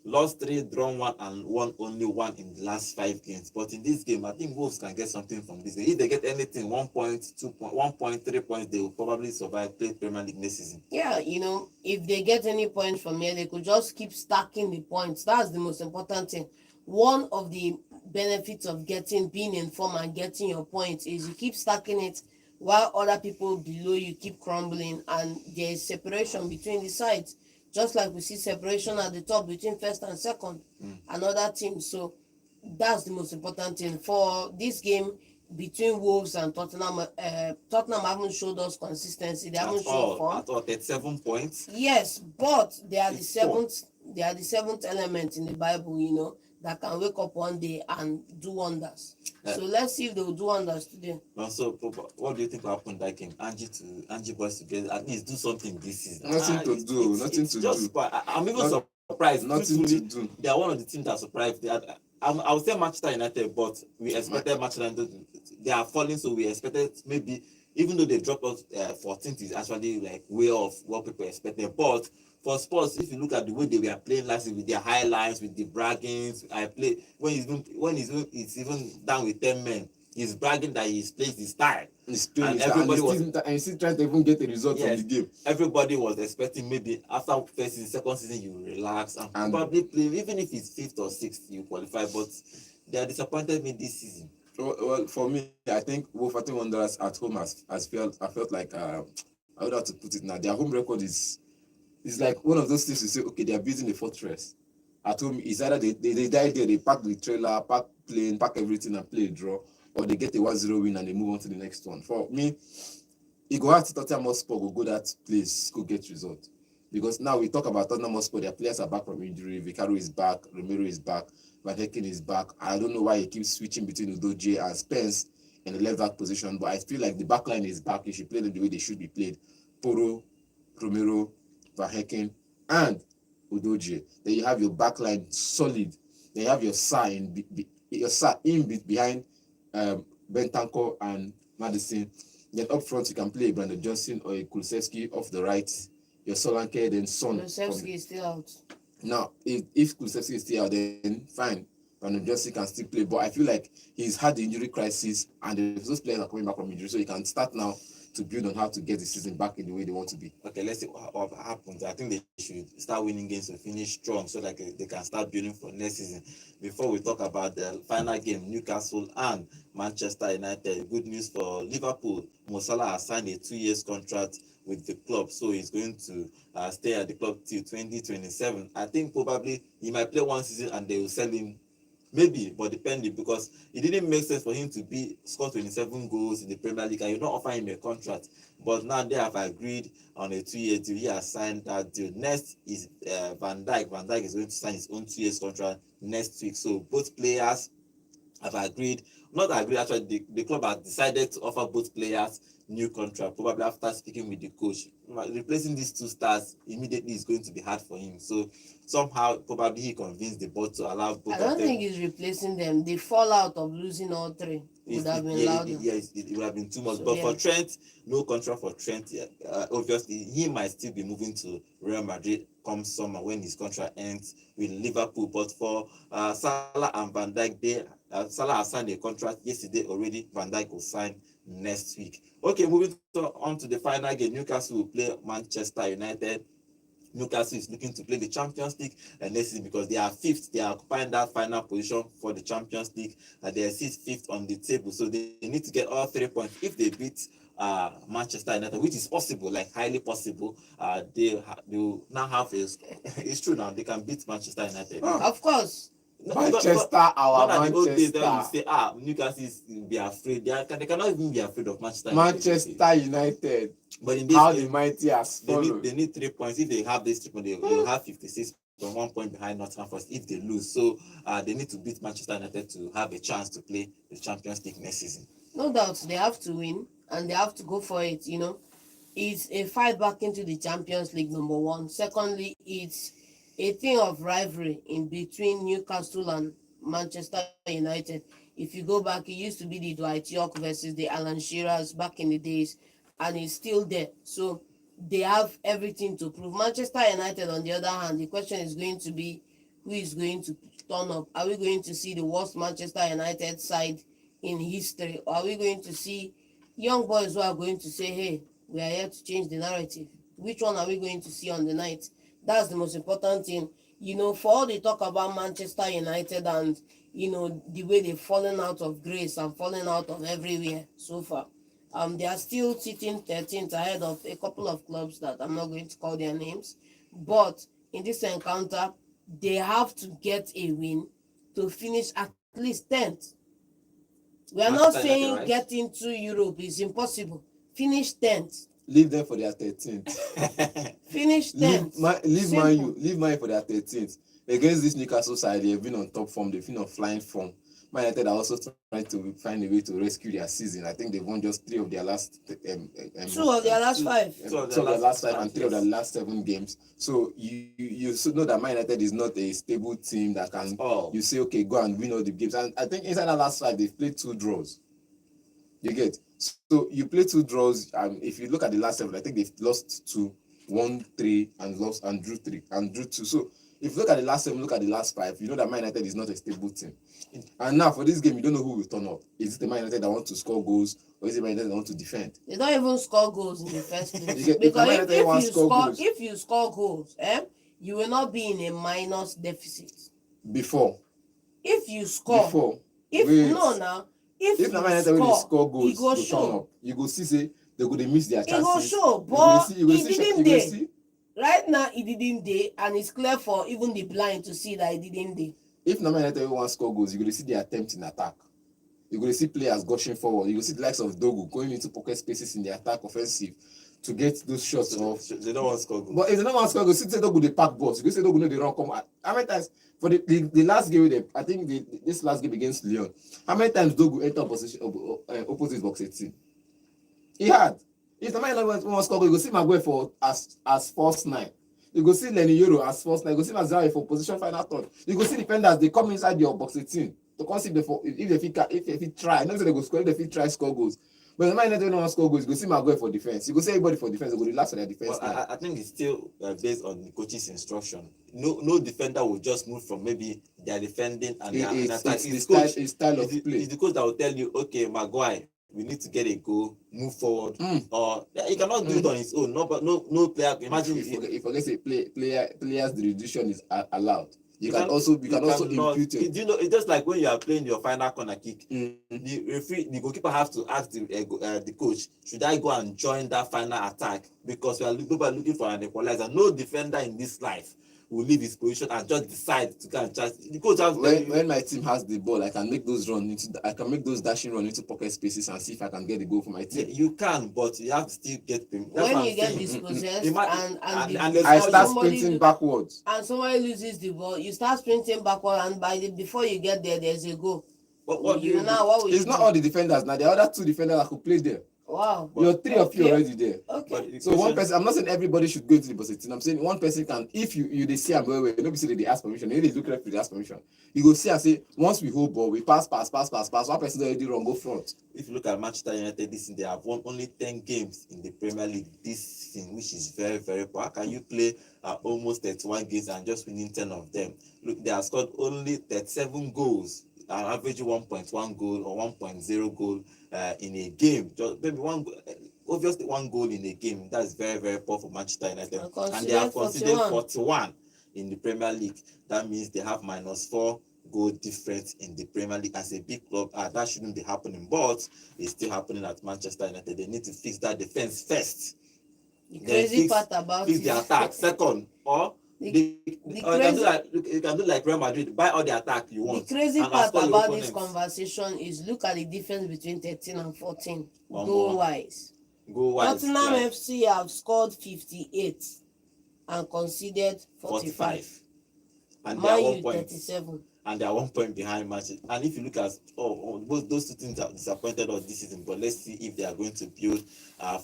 Lost 3, drawn 1, and won only 1 in the last 5 games. But in this game, I think Wolves can get something from this game. If they get anything, 1 point, 2 point, 1 point, 3 points, they will probably survive, play Premier League next season. Yeah, if they get any points from here, they could just keep stacking the points. That's the most important thing. One of the benefits of being in form and getting your points is you keep stacking it while other people below you keep crumbling, and there is separation between the sides. Just like we see separation at the top between first and second, another team. So that's the most important thing for this game between Wolves and Tottenham. Tottenham haven't showed us consistency. They haven't shown form. At all, 37 points. Yes, but they are the seventh. They are the 7th element in the Bible. That can wake up one day and do wonders. So let's see if they will do wonders today. So what do you think will happen that game? Angie boys together, at least do something this season. Nothing to do. I'm even surprised. Nothing to do. They are one of the teams that surprised. I would say Manchester United, but we expected Manchester United. They are falling, so we expected maybe, even though they dropped us 14th, is actually like way off what people expected. But for Spurs, if you look at the way they were playing last year with their high lines, with the braggings, when he's even down with 10 men, he's bragging that he's played his style. And he's still trying to even get a result from the game. Everybody was expecting maybe after first season, second season, you relax and probably play, even if it's 5th or 6th, you qualify. But they are disappointed me this season. Well, for me, I think Wolverhampton Wanderers at home I felt like I would have to put it now. Their home record is like one of those things you say, okay, they are building a fortress. At home, it's either they die there, they pack the trailer, pack plane, pack everything and play a draw, or they get a 1-0 win and they move on to the next one. For me, it go hard to Tottenham Hotspur will go that place, go get result. Because now we talk about Tottenham Hotspur, their players are back from injury, Vicario is back, Romero is back, Van Hecken is back. I don't know why he keeps switching between Udogie and Spence in the left back position, but I feel like the back line is back. You should play them the way they should be played. Porro, Romero, Van Hecken, and Udogie. Then you have your back line solid. Then you have your Sa behind Bentancur and Maddison. Then up front you can play Brandon Johnson or a Kulusevski off the right. Your Solanke, then Son. Kulusevski is still out. Now, if Kulusevski is still out, then fine. Brandon Johnson can still play, but I feel like he's had the injury crisis, and those players are coming back from injury, so he can start now to build on how to get the season back in the way they want to be. Okay, let's see what happens. I think they should start winning games to finish strong so that they can start building for next season. Before we talk about the final game, Newcastle and Manchester United, good news for Liverpool. Mo Salah has signed a 2-year contract with the club, so he's going to stay at the club till 2027. I think probably he might play 1 season and they will sell him. Maybe, but depending, because it didn't make sense for him to score 27 goals in the Premier League and you don't offer him a contract. But now they have agreed on a 2-year deal. He has signed that deal. Next is Van Dijk. Van Dijk is going to sign his own 2-year contract next week. So both players have agreed. Not agreed, actually, the club has decided to offer both players new contract, probably after speaking with the coach. Replacing these 2 stars immediately is going to be hard for him. So somehow, probably he convinced the board to allow both of them. I don't think he's replacing them. The fallout of losing all 3 would have been louder. Yes, it would have been too much. So, but for Trent, no contract for Trent. Obviously, he might still be moving to Real Madrid come summer when his contract ends with Liverpool. But for Salah and Van Dijk, Salah has signed a contract yesterday already. Van Dijk will sign next week. Okay, moving on to the final game. Newcastle will play Manchester United Newcastle is looking to play the Champions League next season because they are fifth. They are occupying that final position for the Champions League. They are fifth on the table, so they need to get all 3 points. If they beat Manchester United, which is possible, like highly possible, they will now have a. It's true now. They can beat Manchester United. Of course. Manchester, our not the old days, then you Manchester. say, Newcastle is be afraid. They cannot even be afraid of Manchester United. Manchester United. But in this How the game, mighty has followed. they need 3 points. If they have this 3 points, they will have 56 from 1 point behind Nottingham Forest if they lose. So they need to beat Manchester United to have a chance to play the Champions League next season. No doubt they have to win and they have to go for it, you know. It's a fight back into the Champions League, number one. Secondly, it's a thing of rivalry in between Newcastle and Manchester United. If you go back, it used to be the Dwight York versus the Alan Shearers back in the days, and it's still there. So they have everything to prove. Manchester United, on the other hand, the question is going to be who is going to turn up. Are we going to see the worst Manchester United side in history, or are we going to see young boys who are going to say, hey, we are here to change the narrative? Which one are we going to see on the night? That's the most important thing. You know, for all they talk about Manchester United and, you know, the way they've fallen out of grace and fallen out of everywhere so far, they are still sitting 13th ahead of a couple of clubs that I'm not going to call their names. But in this encounter, they have to get a win to finish at least 10th. We are not Manchester saying United, right? get into Europe is impossible. Finish 10th. Leave them for their 13th. Finish 10th. Leave Simple. Man U for their 13th. Against this Newcastle side, they've been on top form. They've been on flying form. Man United are also trying to find a way to rescue their season. I think they've won just 3 of their last 2 of their last 5. 2 of their last 5 and 3 of their last 7 games. So you should know that Man United is not a stable team that can. You say, okay, go and win all the games. And I think inside the last 5, they've played 2 draws. You get. So you play 2 draws. If you look at the last 7, I think they've lost 2, won 3, and drew 3 and drew 2. So if you look at the last 7, look at the last 5, you know that Man United is not a stable team. And now for this game, you don't know who will turn up. Is it the Man United that want to score goals, or is it Man United that want to defend? They don't even score goals in the first place. If Because Man United wants to score goals. if you score goals, you will not be in a minus deficit. Before. If you score, Before. if Wait. no now, if If you the Man United will score it goals, go to turn show. up, you go see say they go dey miss their It chances. go show, You go but see- you go it see- didn't you go dey. see- Right now, it didn't day, and it's clear for even the blind to see that it didn't day. If Man United want to score goals, you go dey see the attempt in attack. You go dey see players gushing forward. You go see the likes of Dogu going into pocket spaces in the attack offensive to get those shots off. They don't want to score goals. But if they don't want to score, you go see say Dogu dey pack balls. You go say Dogu no dey run come. How many times for the last game with them? I think this last game against Lyon. How many times Dogu enter opposite box 18? He had. If the man want to score, you go see Maguire for as false 9. You go see Lenny Yoro as false 9. You go see Mazraoui for position final third. You go see defenders, they come inside your box 18 to come see if they fit try. Not say they go score, if they fit try score goals. But the man don't want to score goals, you go see Maguire for defense. You go see everybody for defense, they go relax on their defense. Well, I think it's still based on the coach's instruction. No defender will just move from maybe their defending and their attack. It's the style of play. It's the coach that will tell you, okay, Maguire, we need to get a goal, move forward, or he cannot do it on his own. No player. Imagine if forget say players the reduction is allowed. You can also impute it. Do you know? It's just like when you are playing your final corner kick. Mm-hmm. The goalkeeper have to ask the coach, should I go and join that final attack? Because we are looking for an equalizer. No defender in this life will leave his position and just decide to go and charge. The coach has when my team has the ball, I can make those dashing run into pocket spaces and see if I can get the goal for my team. You can, but you have to still get them. When you get dispossessed and I start sprinting backwards. And somebody loses the ball, you start sprinting backward, and before you get there, there's a goal. It's not all the defenders now. There are other 2 defenders that could play there. Wow. You're 3 of you already there. Okay. So one person, I'm not saying everybody should go into the box 18. I'm saying one person can, if you they see I'm going away, nobody say they ask permission, they look like they ask permission. You go see and say, once we hold ball, we pass. One person already run, go front. If you look at Manchester United this season, they have won only 10 games in the Premier League this season, which is very, very poor. How can you play almost 31 games and just winning 10 of them? Look, they have scored only 37 goals, averaging 1.1 goal or 1.0 goal in a game. Just maybe one goal. obviously one goal in a game. That's very, very poor for Manchester United. And And they have considered considered 41. 41 in the Premier League. That means they have -4 goal difference in the Premier League. As a big club, that shouldn't be happening, but it's still happening at Manchester United. They need to fix that defense first. The Then crazy part about fix it. the attack second, or The or you can do like Real Madrid, buy all the attack you The want. crazy and part outscore your about this opponents. conversation is look at the difference between 13 and 14 One goal more. wise. Goal-wise, Tottenham like FC have scored 58 and conceded 45. and they are Man 1 U point. 37. And they are 1 point behind Manchester. And if you look at both those two teams have disappointed us this season, but let's see if they are going to build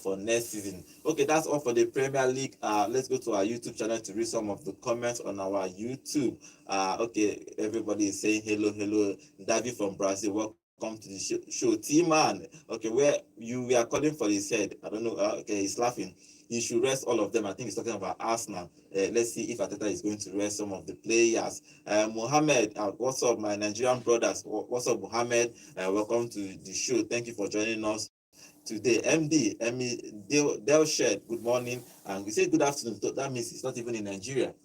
for next season. Okay, that's all for the Premier League. Let's go to our YouTube channel to read some of the comments on our YouTube. Okay, everybody is saying hello. David from Brazil, welcome to the show. T-Man, okay, where we are calling for his head. I don't know. Okay, he's laughing. He should rest all of them. I think he's talking about Arsenal. Let's see if Arteta is going to rest some of the players. Mohammed, what's up, my Nigerian brothers? What's up, Mohammed? Welcome to the show. Thank you for joining us today. Emmy Delshed, good morning. And we say good afternoon. That means it's not even in Nigeria.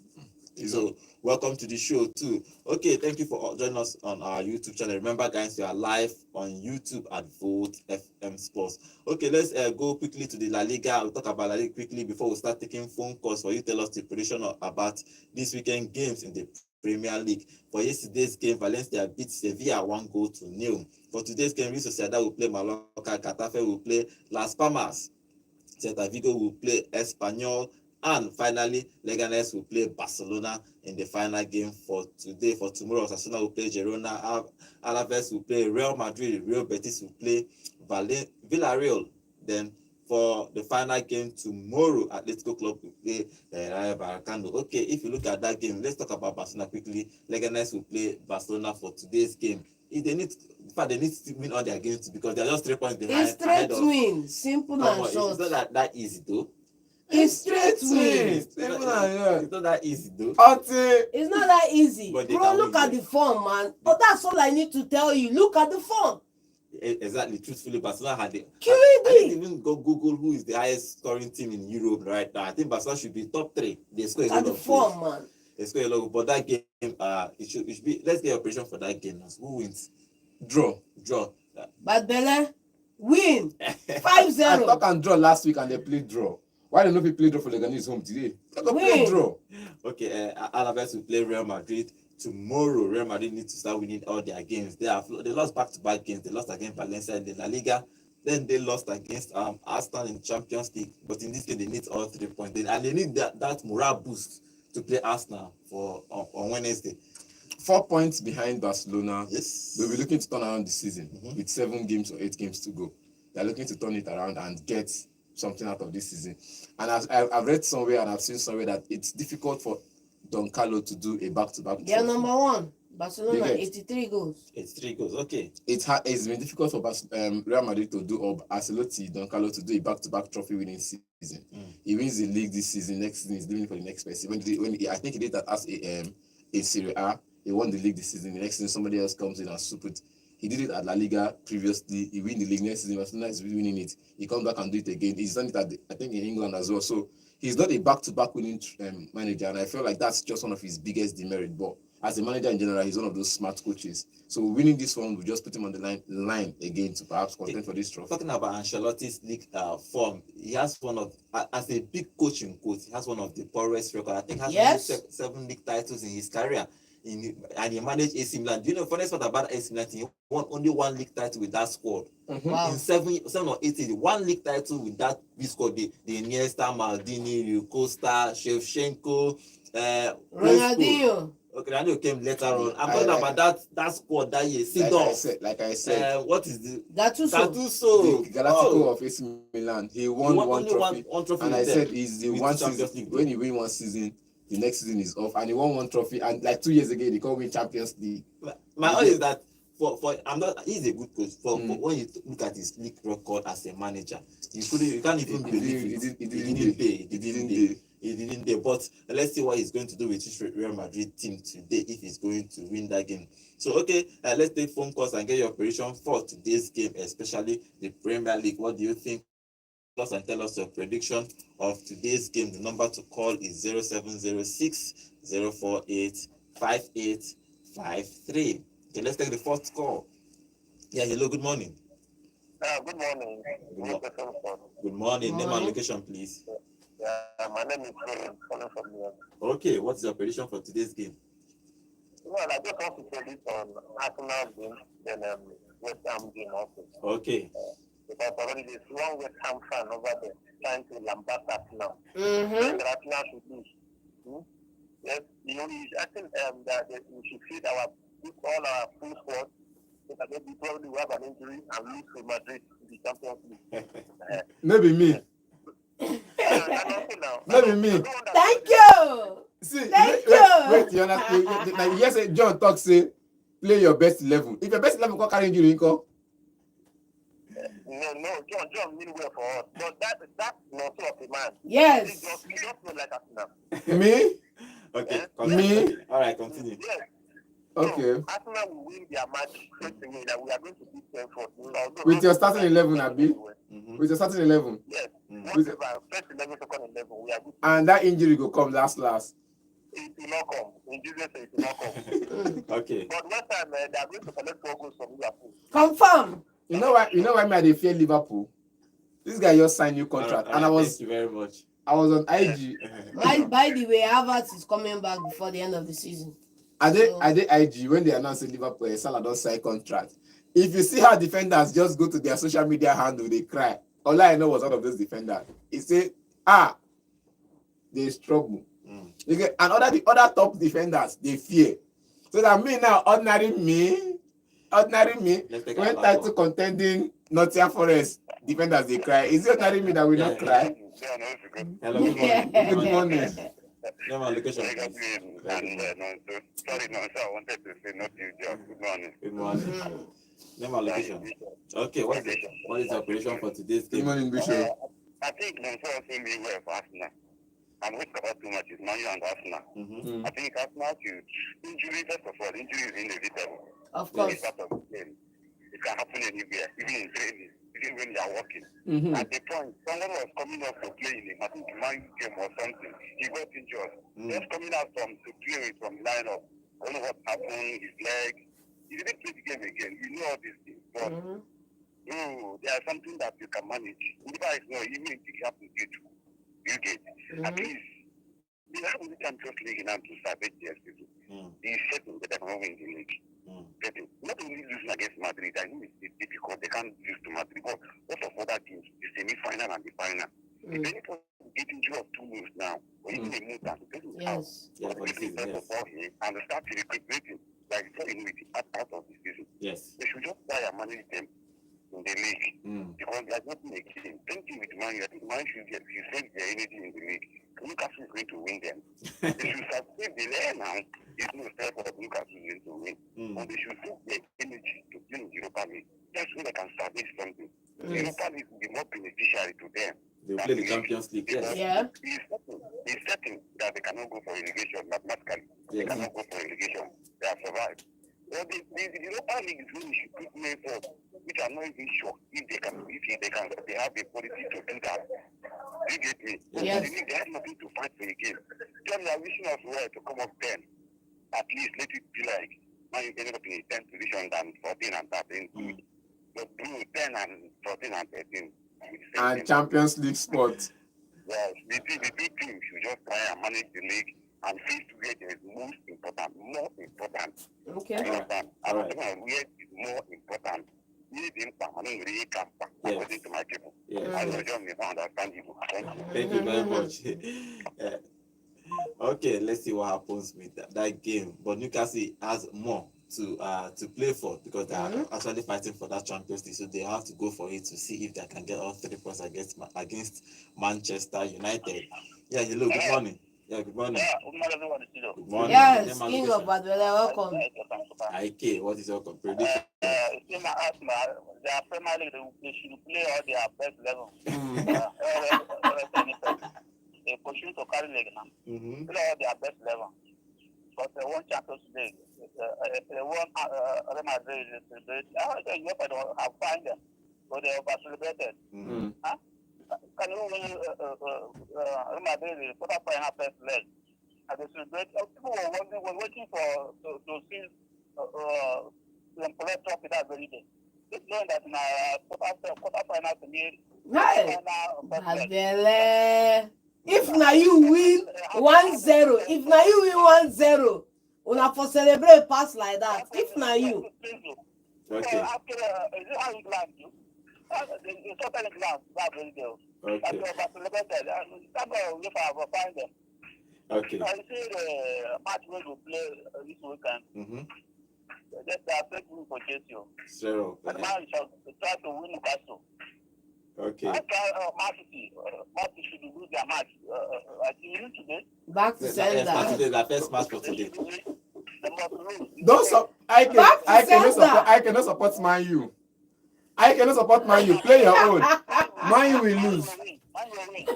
So welcome to the show too. Okay, thank you for joining us on our YouTube channel. Remember, guys, we are live on YouTube at Volt FM Sports. Okay, let's go quickly to the La Liga. We'll talk about La Liga quickly before we start taking phone calls for you. Tell us the prediction about this weekend games in the Premier League. For yesterday's game, Valencia beat Sevilla 1-0. For today's game, Real Sociedad will play Mallorca, Getafe will play Las Palmas, Celta Vigo will play Espanyol, and finally, Leganes will play Barcelona in the final game for today. For tomorrow, Osasuna will play Girona, Alaves will play Real Madrid, Real Betis will play Villarreal. Then for the final game tomorrow, Atletico Club will play Rayo Vallecano. Okay, if you look at that game, let's talk about Barcelona quickly. Leganes will play Barcelona for today's game. If they need, in fact, they need to win all their games because they're just 3 points behind. It's straight win, simple and short. It's not that easy though. It's straight win. It's not that easy though. It's not that easy. But they Bro, can look win, at the form, man. Oh, that's all I need to tell you. Look at the form. Exactly, truthfully, Barcelona had it. I QED. didn't even go Google who is the highest scoring team in Europe right now. I think Barcelona should be top 3. They score a lot At the of goals. form, man. They score a lot, but that game, it should be. Let's get your prediction for that game. Who wins? Draw. But Bele, win. I 5-0. talk and draw last week and they played draw. Why don't we play draw for Leganes home today? Talk and play Win. draw. Okay, Alaves will play Real Madrid tomorrow. Real Madrid need to start winning all their games. They lost back-to-back games. They lost against Valencia in the La Liga. Then they lost against Arsenal in Champions League. But in this game, they need all 3 points. And they need that morale boost to play Arsenal on Wednesday. 4 points behind Barcelona. Yes. They'll be looking to turn around the season Mhm. with 7 games or 8 games to go. They're looking to turn it around and get something out of this season. And I've read somewhere and I've seen somewhere that it's difficult for Don Carlo to do a back-to-back. They are trophy. number 1. Barcelona, You get- 83 goals. It's 3 goals. Okay. It's been difficult for Real Madrid to do, or Ancelotti, Don Carlo to do a back-to-back trophy winning season. He wins the league this season. Next season, he's leaving for the next person. I think he did that as a Serie A. He won the league this season. The next season, somebody else comes in and super it. He did it at La Liga previously. He win the league next season. Barcelona is winning it. He comes back and do it again. He's done it I think in England as well. So he's not a back-to-back winning manager, and I feel like that's just one of his biggest demerit. But as a manager in general, he's one of those smart coaches. So winning this one will just put him on the line again to perhaps contend for this trophy. Talking about Ancelotti's league form, he has one of, as a big coach in quotes, he has one of the poorest records. I think he has only 7 league titles in his career. And he managed AC Milan. Do you know the funniest part about AC Milan? He won only 1 league title with that squad. Wow. In 7 or 8 years, 1 league title with that big squad. The Iniesta, Maldini, Rui Costa, Shevchenko, Ronaldinho. Okay, Ronaldo came later on. I'm talking about that squad that year. Like I said, what is the Gattuso. the Galactico of AC Milan. He won one only trophy. one trophy. And I said he's the with one Champions season. League. When you win one season, the next season is off. And he won 1 trophy. And like 2 years ago, he can't win Champions League. My own is that he's a good coach. For when you look at his league record as a manager, you can't even believe it. He didn't pay. But let's see what he's going to do with his Real Madrid team today if he's going to win that game. So okay, let's take phone calls and get your prediction for today's game, especially the Premier League. What do you think us and tell us your prediction of today's game. The number to call is 0706 048 5853. Okay, let's take the first call. Yeah, hello, good morning. Good morning. Good morning. Name and Morning. location, please. Yeah, my name is Colin, calling from here. Okay, what's your prediction for today's game? Well, I just want to predict on Arsenal game, then West Ham game also. Okay. Because already there's one West Ham fan over there trying to lambast Arsenal. Mm-hmm. Then the Arsenal should lose. Yes, I think that we should feed all our full squad. So that maybe probably we have an injury and lose to Madrid in the Champions League. Maybe me. Now. Maybe me. Thank you. See, Thank wait, you. wait, you understand? Like you just say John talk say play your best 11. If your best 11 can carry injury, No, John mean well for us. But that's not so of a man. Yes. He just not like Arsenal. me? Okay. Yeah. Continue. All right, continue. Yes. Okay. So, Arsenal will win their match straight away that we are going to beat them for. With your starting 11, Abi? Mm-hmm. With your starting 11. Yes. Mm. Whatever, first 11, second 11, we are good. And that injury go come last. It will not come. In Jesus' name, it will not come. Okay. But one time, they are going to collect 4 goals from Liverpool. Confirm. You know why me I dey fear Liverpool? This guy just signed new contract, All and right, I thank you very much. was on IG. By the way, Havertz is coming back before the end of the season. I did IG when they announced Liverpool Salah don't sign contract. If you see how defenders just go to their social media handle, they cry. All I know was one of those defenders. He said, there's trouble. And the other top defenders, they fear. So that me now, ordinary me, Let's take when our title contending Nottingham Forest defenders, they cry. Is it ordinary me that will not cry? Hello, good morning. Good morning. Name and location, Sorry, please. no, sir, I wanted to say not you, John. Good morning. Good morning. Name and location. Okay, what is your prediction for today's Good game? morning, Bishop. I think Mansour will be well for Arsenal. I'm waiting about 2 matches, Man U and Arsenal. Mm-hmm. I think Arsenal should injury, first of all, injury is inevitable. Of It's course. part of the game. It can happen anywhere, even in training, even when you are working. Mm-hmm. At the point, someone was coming up to play in I think Man U game or something. He got injured. Just coming out to play from lineup. I don't know what happened, his leg. He didn't play the game again. You know all these things. But there is something that you can manage. Whenever it's not, even if it happens to you, you get. At least, we have the Champions League in hand to salvage the season. He's certain that they can win the league. Not only losing against Madrid, I know it's difficult. They can't lose to Madrid. But lots of other teams, the semi-final and the final. If anyone get injured of 2 moves now, or even a move that they will out. Yes. Yeah, for the season, yes. And start recuperating, like before you know it, out of the season. Yes. They should just try and manage them in the league. Because there's nothing again. Same thing with Man U. I think Man should save their energy in the league. Newcastle is going to win them. They should save the layer now. It's no step of Newcastle is going to win. But they should save their energy to play in the Europa League. That's when they can salvage something. The Europa League will be more beneficiary to them. They will play the Champions League, yes. Yeah. It's certain that they cannot go for relegation mathematically. They Yes. cannot go for relegation. They have survived. Well, the Europa League is when we should put men forward, which I'm not even sure if they can, they have the policy to do that. You get me? Yes. They have nothing to fight for again. John, they are wishing us well to come up 10. At least let it be like, now you ended up in a 10th position than 14 and 13. But do 10 and 14 and 13. And Champions League spot. Yes, the two teams should just try and manage the league and fix where there is more important. Okay. You understand? And Alright. where is more important. You need according to my people. Yes. I know John may not understand you. Thank you very much. Okay, let's see what happens with that game. But Newcastle has more to play for because they are actually fighting for that Champions League, so they have to go for it to see if they can get all 3 points against Manchester United. Yeah, hello, good morning. Yeah, good morning. Good morning. Yes, Name and King location. of Badwele, welcome. IK, what is your prediction? They are Premier League, they should play all their best level. They push you to carry league now. Play all their best level. But they won Champions League. They won Real Madrid. I don't have find them. So they over celebrated. can you win the quarter-final first leg? And they celebrate. People were waiting to see the trophy that very day. Just knowing that in our quarter-final to me, Hey, final first leg. Abele. If na you win 1-0, if na you win 1-0, una for celebrate pass like that. If na you. Okay. After, is it how you glance you? It's totally glance that very day. Okay. That's celebrated. That's why we find them. Okay. I see the match we will play this weekend. Mm-hmm. They are playing for Chelsea. Zero. But now we shall try to win Newcastle. Okay. After Man City should lose their match. I think today. Back to Yes, sender. today, the first match for today. They must lose. Don't stop. I cannot support Man U. I cannot support Man U. Play your own. Man U will lose. Man will win.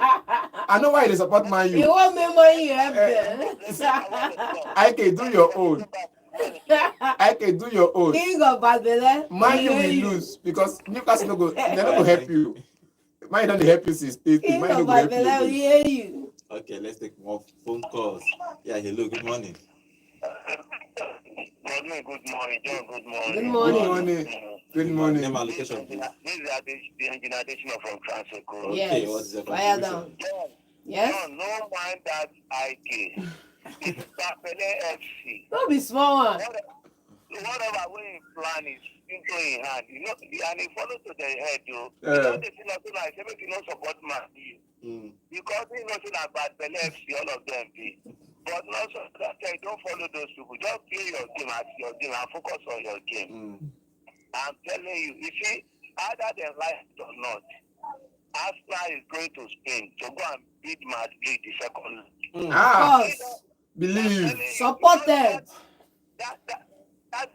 I know why they support Man You U. want me money, you have I can do your own. I can do your own. King of Babylon. Man U will lose because Newcastle no go. They're not gonna help you. Man U don't help you since 80. King Man U of go help Babylon, we you. hear you. Okay, let's take more phone calls. Yeah, hello, good morning. Good morning, John. Good morning. Good Good morning. morning. Good Name morning. and location, please. This is the engineer from Transco. Okay, what is Yes. the Fire contribution? down. John, Yes. John, no mind that IK. It's Papele FC. Don't be small one. Whatever way in plan is into in hand, you know, and it follows to the head, you. Yeah. You know, the thing also like, say, make you not support Man U. Mm. Because he knows that bad Bele FC, all of them be. But not so that you don't follow those people. Just play your game as your game and focus on your game. Mm. I'm telling you, you see, either they like it or not, Arsenal is going to Spain to go and beat Madrid the second. Mm. Of Ah, course. believe. Support them. That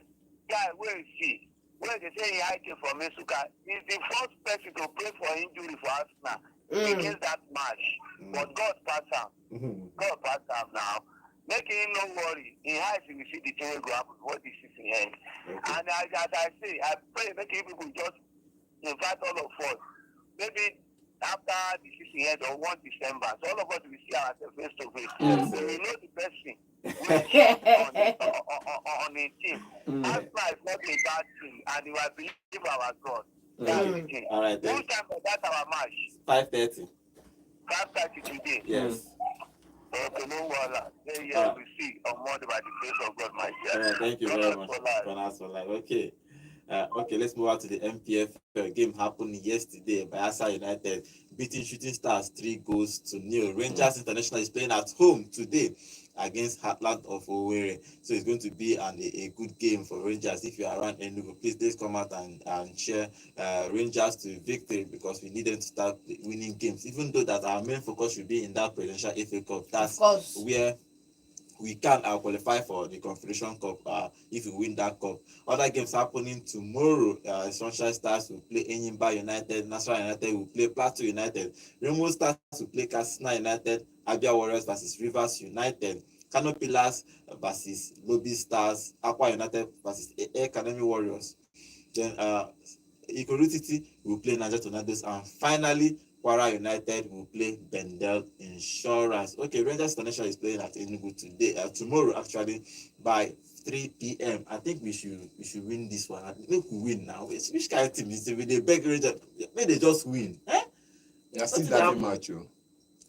guy where is he? Where they say he came from Mesuka, he's the first person to play for injury for Arsenal against that match. But God passed him. Mm. God passed him now. Make him no worry. In high school, you see the thing will go happen before this season ends. Okay. And as I say, I pray make people just invite all of us. Maybe after the season ends or 1 December, so all of us will see ourselves face to face. Mm. So we know the person on a team. Mm. Arsenal is not a bad team, and we will believe our God. Mm. That's the thing. All right, Who's then. time for that our match? 5:30. 5:30 today. Yes. Okay, no wahala. Yeah, we see on Monday by the grace of God, my All dear. right, thank you very much for us for life. Okay. Okay, let's move on to the MPF game happened yesterday by Asa United beating Shooting Stars 3-0. Rangers International is playing at home today against Heartland of Owerri. So it's going to be a good game for Rangers. If you are around Enugu, please come out and cheer Rangers to victory because we need them to start winning games. Even though that our main focus should be in that Prudential FA Cup. Of That's course. where we can qualify for the Confederation Cup if we win that cup. Other games happening tomorrow. Sunshine Stars will play Enyimba United. National United will play Plateau United. Remo Stars will play Katsina United. Abia Warriors versus Rivers United. Kano Pillars versus Lobby Stars. Aqua United versus Academy Warriors. Then Ikorutiti will play Niger Tornadoes. And finally, Kwara United will play Bendel Insurance. Okay, Rangers International is playing at Enugu today, tomorrow actually by 3 p.m. I think we should win this one. I think we win now. Which kind of team is it? With the big Rangers, may they just win? Eh? Yeah, still that match, yo.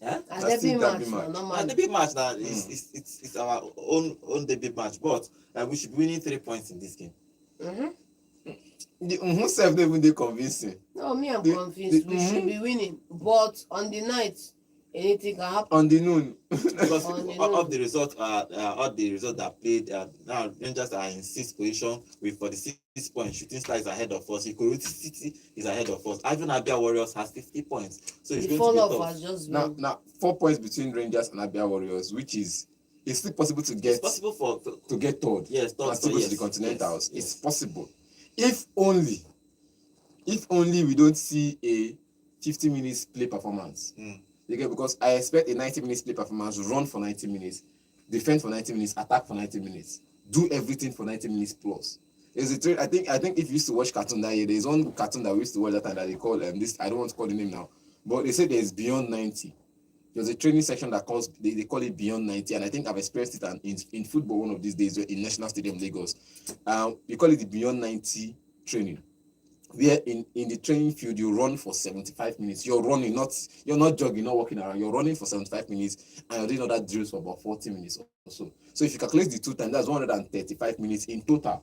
Eh? And That's debut it, match, debut no, match. And normal. the big match now it's our own debut match, but we should be winning 3 points in this game. Mm-hmm. Who self don't even dey convincing? No, me, I'm The- convinced we mhm. should be winning. But on the night, anything can happen. On the noon. Because On the of the result, that played, now Rangers are in 6th position with 46 points. Shooting Stars is ahead of us. Ikoroti City is ahead of us. Even Abia Warriors has 50 points. So it's The going to fall be off tough. has just now, been. now 4 points between Rangers and Abia Warriors, which is it's still possible to It's get possible to get third. yes, And still go to yes, the Continentals. yes, It's possible. If only we don't see a 50 minutes play performance. Mm. Okay, because I expect a 90 minutes play performance, run for 90 minutes, defend for 90 minutes, attack for 90 minutes, do everything for 90 minutes plus. Is it? I think if you used to watch cartoon that year, there's one cartoon that we used to watch that time that they call this. I don't want to call the name now, But they say there's beyond 90. There's a training section that calls they call it beyond 90, and I think I've experienced it in football one of these days in National Stadium Lagos. We call it the beyond 90 training, where in the training field you run for 75 minutes. You're running, you're not jogging, not walking around. You're running for 75 minutes, and you're doing other drills for about 40 minutes or so. So if you calculate the two times, that's 135 minutes in total.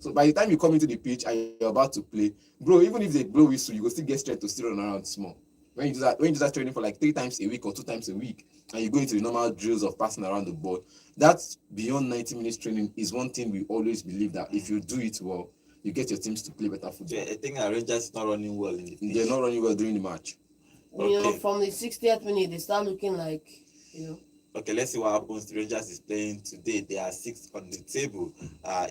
So by the time you come into the pitch and you're about to play, bro, even if they blow whistle, you will still get strength to still run around small. When you do that training for like 3 times a week or 2 times a week, and you go into the normal drills of passing around the ball, that's beyond 90 minutes training is one thing we always believe that if you do it well, you get your teams to play better football. Yeah, I think our Rangers is not running well in the pitch. They're not running well during the match. You know, from the 60th minute, they start looking like, you know. Okay, let's see what happens. The Rangers is playing today. They are 6th on the table.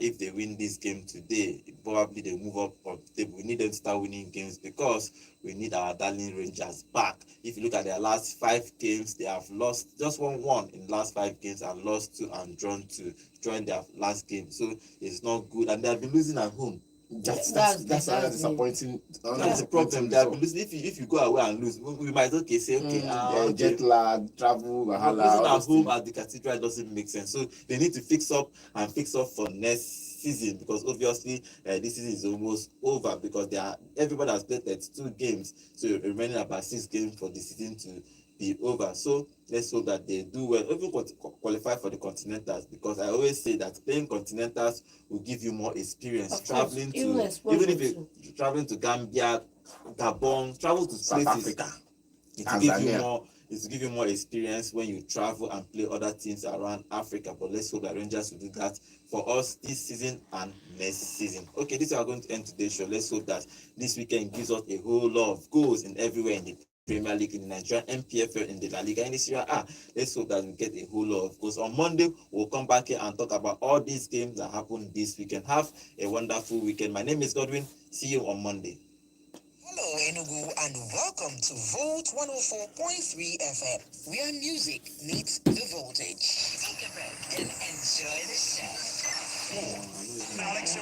If they win this game today, probably they move up on the table. We need them to start winning games because we need our darling Rangers back. If you look at their last 5 games, they have lost just 1-1 in the last 5 games and lost 2 and drawn 2 during their last game. So it's not good, and they have been losing at home. That's another disappointing. That's the problem. They have been losing. If you go away and lose, we might say okay, jet lag, travel, losing at home at the Cathedral doesn't make sense. So they need to fix up for next season, because obviously this season is almost over, because everybody has played 32 games, so remaining about 6 games for the season to be over. So let's hope that they do well, even qualify for the Continentals, because I always say that playing Continentals will give you more experience. Traveling to, even if you're traveling to Gambia, Gabon, travel to South places, Africa, it will give you more. It will give you more experience when you travel and play other teams around Africa. But let's hope that Rangers will do that for us this season and next season. Okay, this is how we're going to end today's show. Let's hope that this weekend gives us a whole lot of goals in everywhere in the Premier League, in the Nigerian MPFL, in the La Liga, in the Serie A. Let's hope that we get a whole lot of goals. On Monday, we'll come back here and talk about all these games that happened this weekend. Have a wonderful weekend. My name is Godwin. See you on Monday. Hello, Enugu, and welcome to Volt 104.3 FM, where music meets the voltage. Take a break and enjoy the show.